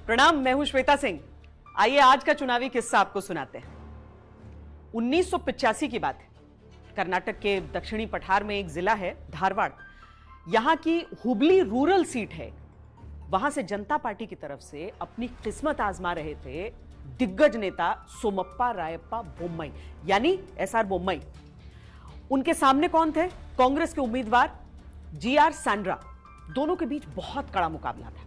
प्रणाम, मैं हूं श्वेता सिंह। आइए आज का चुनावी किस्सा आपको सुनाते हैं। 1985 की बात है। कर्नाटक के दक्षिणी पठार में एक जिला है धारवाड़। यहां की हुबली रूरल सीट है। वहां से जनता पार्टी की तरफ से अपनी किस्मत आजमा रहे थे दिग्गज नेता सोमप्पा रायप्पा बोम्मई, यानी एसआर बोम्मई। उनके सामने कौन थे? कांग्रेस के उम्मीदवार जीआर सैंड्रा। दोनों के बीच बहुत कड़ा मुकाबला था।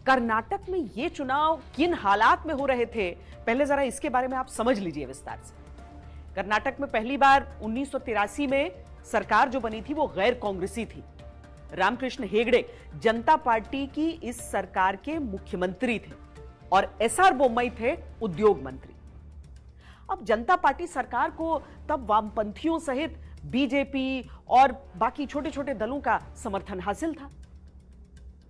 कर्नाटक में यह चुनाव किन हालात में हो रहे थे, पहले जरा इसके बारे में आप समझ लीजिए विस्तार से। कर्नाटक में पहली बार 1983 में सरकार जो बनी थी वो गैर कांग्रेसी थी। रामकृष्ण हेगड़े जनता पार्टी की इस सरकार के मुख्यमंत्री थे और एसआर बोम्मई थे उद्योग मंत्री। अब जनता पार्टी सरकार को तब वामपंथियों सहित बीजेपी और बाकी छोटे छोटे दलों का समर्थन हासिल था।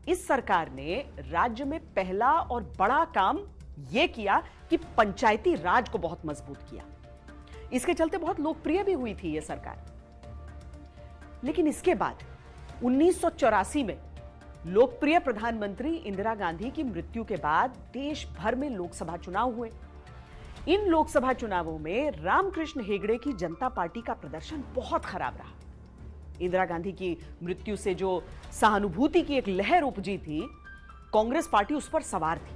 इस सरकार ने राज्य में पहला और बड़ा काम यह किया कि पंचायती राज को बहुत मजबूत किया। इसके चलते बहुत लोकप्रिय भी हुई थी यह सरकार। लेकिन इसके बाद 1984 में लोकप्रिय प्रधानमंत्री इंदिरा गांधी की मृत्यु के बाद देश भर में लोकसभा चुनाव हुए। इन लोकसभा चुनावों में रामकृष्ण हेगड़े की जनता पार्टी का प्रदर्शन बहुत खराब रहा। इंदिरा गांधी की मृत्यु से जो सहानुभूति की एक लहर उपजी थी, कांग्रेस पार्टी उस पर सवार थी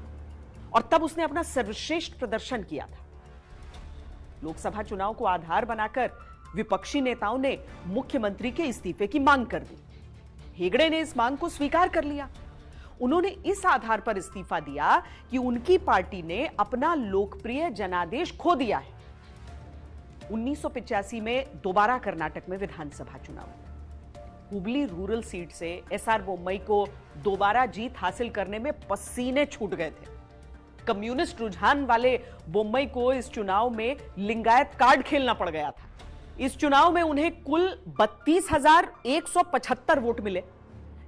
और तब उसने अपना सर्वश्रेष्ठ प्रदर्शन किया था। लोकसभा चुनाव को आधार बनाकर विपक्षी नेताओं ने मुख्यमंत्री के इस्तीफे की मांग कर दी। हेगड़े ने इस मांग को स्वीकार कर लिया। उन्होंने इस आधार पर इस्तीफा दिया कि उनकी पार्टी ने अपना लोकप्रिय जनादेश खो दिया है। 1985 में दोबारा कर्नाटक में विधानसभा चुनाव। हुबली रूरल सीट से एसआर बोम्मई को दोबारा जीत हासिल करने में पसीने छूट गए थे। कम्युनिस्ट रुझान वाले बोम्मई को इस चुनाव में लिंगायत कार्ड खेलना पड़ गया था। इस चुनाव में उन्हें कुल 32,175 वोट मिले,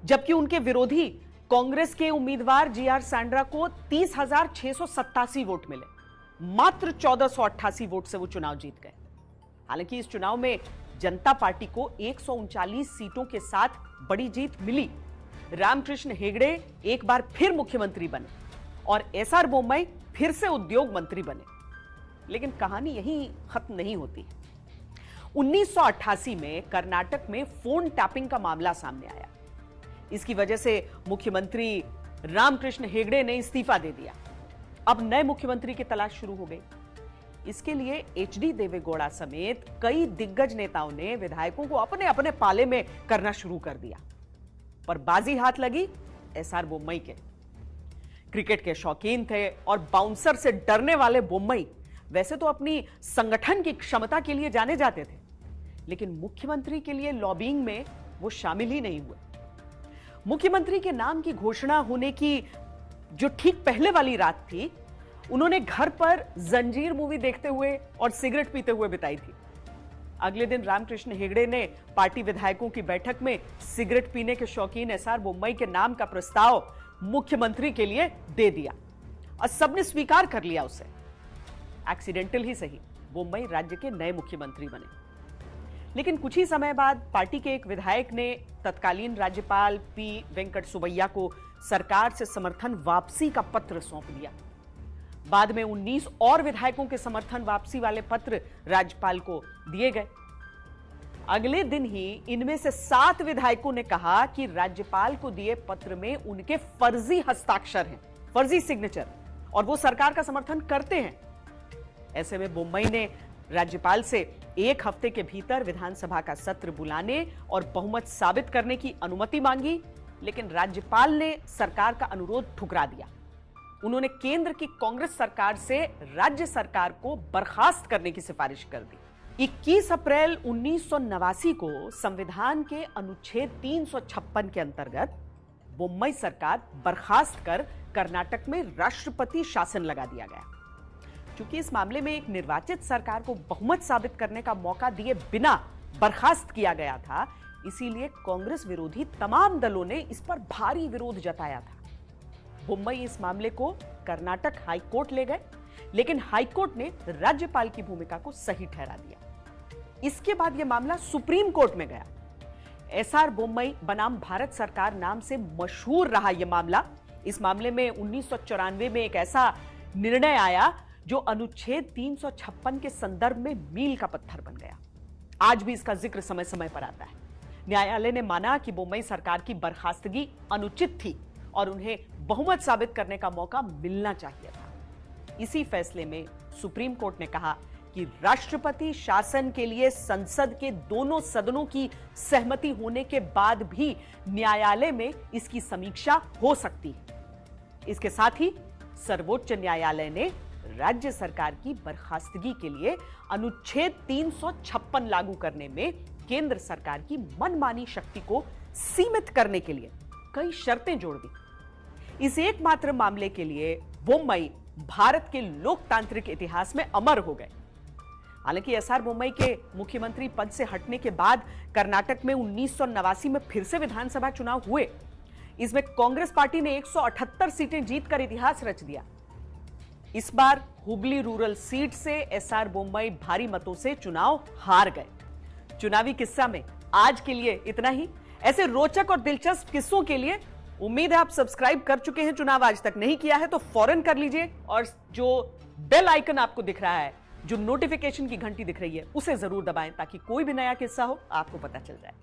जबकि उनके विरोधी कांग्रेस के उम्मीदवार जीआर सैंड्रा को 30,687 वोट मिले। मात्र 1,488 वोट से वो चुनाव जीत गए। हालांकि इस चुनाव में जनता पार्टी को 139 सीटों के साथ बड़ी जीत मिली। रामकृष्ण हेगड़े एक बार फिर मुख्यमंत्री बने और एसआर बोम्मई फिर से उद्योग मंत्री बने। लेकिन कहानी यहीं खत्म नहीं होती। 1988 में कर्नाटक में फोन टैपिंग का मामला सामने आया। इसकी वजह से मुख्यमंत्री रामकृष्ण हेगड़े ने इस्तीफा दे दिया। अब नए मुख्यमंत्री की तलाश शुरू हो गई। इसके लिए एचडी देवेगौड़ा समेत कई दिग्गज नेताओं ने विधायकों को अपने अपने पाले में करना शुरू कर दिया। पर बाजी हाथ लगी एसआर बोम्मई के। क्रिकेट के शौकीन थे और बाउंसर से डरने वाले बोम्मई वैसे तो अपनी संगठन की क्षमता के लिए जाने जाते थे, लेकिन मुख्यमंत्री के लिए लॉबिंग में वो शामिल ही नहीं हुए। मुख्यमंत्री के नाम की घोषणा होने की जो ठीक पहले वाली रात थी, उन्होंने घर पर जंजीर मूवी देखते हुए और सिगरेट पीते हुए बिताई थी। अगले दिन रामकृष्ण हेगड़े ने पार्टी विधायकों की बैठक में सिगरेट पीने के शौकीन एसआर बोम्मई के नाम का प्रस्ताव मुख्यमंत्री के लिए दे दिया और सबने स्वीकार कर लिया उसे। एक्सीडेंटल ही सही, बोम्मई राज्य के नए मुख्यमंत्री बने। लेकिन कुछ ही समय बाद पार्टी के एक विधायक ने तत्कालीन राज्यपाल पी वेंकट सुब्बैया को सरकार से समर्थन वापसी का पत्र सौंप दिया। बाद में 19 और विधायकों के समर्थन वापसी वाले पत्र राज्यपाल को दिए गए। अगले दिन ही इनमें से 7 विधायकों ने कहा कि राज्यपाल को दिए पत्र में उनके फर्जी हस्ताक्षर हैं, फर्जी सिग्नेचर, और वो सरकार का समर्थन करते हैं। ऐसे में बोम्मई ने राज्यपाल से 1 हफ्ते के भीतर विधानसभा का सत्र बुलाने और बहुमत साबित करने की अनुमति मांगी, लेकिन राज्यपाल ने सरकार का अनुरोध ठुकरा दिया। उन्होंने केंद्र की कांग्रेस सरकार से राज्य सरकार को बर्खास्त करने की सिफारिश कर दी। 21 अप्रैल 1989 को संविधान के अनुच्छेद 356 के अंतर्गत बोम्मई सरकार बर्खास्त कर कर्नाटक में राष्ट्रपति शासन लगा दिया गया। चूंकि इस मामले में एक निर्वाचित सरकार को बहुमत साबित करने का मौका दिए बिना बर्खास्त किया गया था, इसीलिए कांग्रेस विरोधी तमाम दलों ने इस पर भारी विरोध जताया था। बोम्मई इस मामले को कर्नाटक हाईकोर्ट ले गए, लेकिन हाईकोर्ट ने राज्यपाल की भूमिका को सही ठहरा दिया। इसके बाद यह मामला सुप्रीम कोर्ट में गया। एसआर बोम्मई बनाम भारत सरकार नाम से मशहूर रहा यह मामला इस मामले में 1994 में एक ऐसा निर्णय आया जो अनुच्छेद 356 के संदर्भ में मील का पत्थर बन गया। आज भी इसका जिक्र समय समय पर आता है। न्यायालय ने माना कि बोम्मई सरकार की बर्खास्तगी अनुचित थी और उन्हें बहुमत साबित करने का मौका मिलना चाहिए था। इसी फैसले में सुप्रीम कोर्ट ने कहा कि राष्ट्रपति शासन के लिए संसद के दोनों सदनों की सहमति होने के बाद भी न्यायालय में इसकी समीक्षा हो सकती है। इसके साथ ही सर्वोच्च न्यायालय ने राज्य सरकार की बर्खास्तगी के लिए अनुच्छेद 356 लागू करने में केंद्र सरकार की मनमानी शक्ति को सीमित करने के लिए कई शर्तें जोड़ दी। इस एकमात्र मामले के लिए बोम्मई भारत के लोकतांत्रिक इतिहास में अमर हो गए। हालांकि एसआर बोम्मई के मुख्यमंत्री पद से हटने के बाद कर्नाटक में 1989 में फिर से विधानसभा चुनाव हुए। इसमें कांग्रेस पार्टी ने 178 सीटें जीतकर इतिहास रच दिया। इस बार हुबली रूरल सीट से एसआर बोम्मई भारी मतों से चुनाव हार गए। चुनावी किस्सा में आज के लिए इतना ही। ऐसे रोचक और दिलचस्प किस्सों के लिए उम्मीद है आप सब्सक्राइब कर चुके हैं। चुनाव आज तक नहीं किया है तो फौरन कर लीजिए और जो बेल आइकन आपको दिख रहा है, जो नोटिफिकेशन की घंटी दिख रही है, उसे जरूर दबाएं ताकि कोई भी नया किस्सा हो आपको पता चल जाए।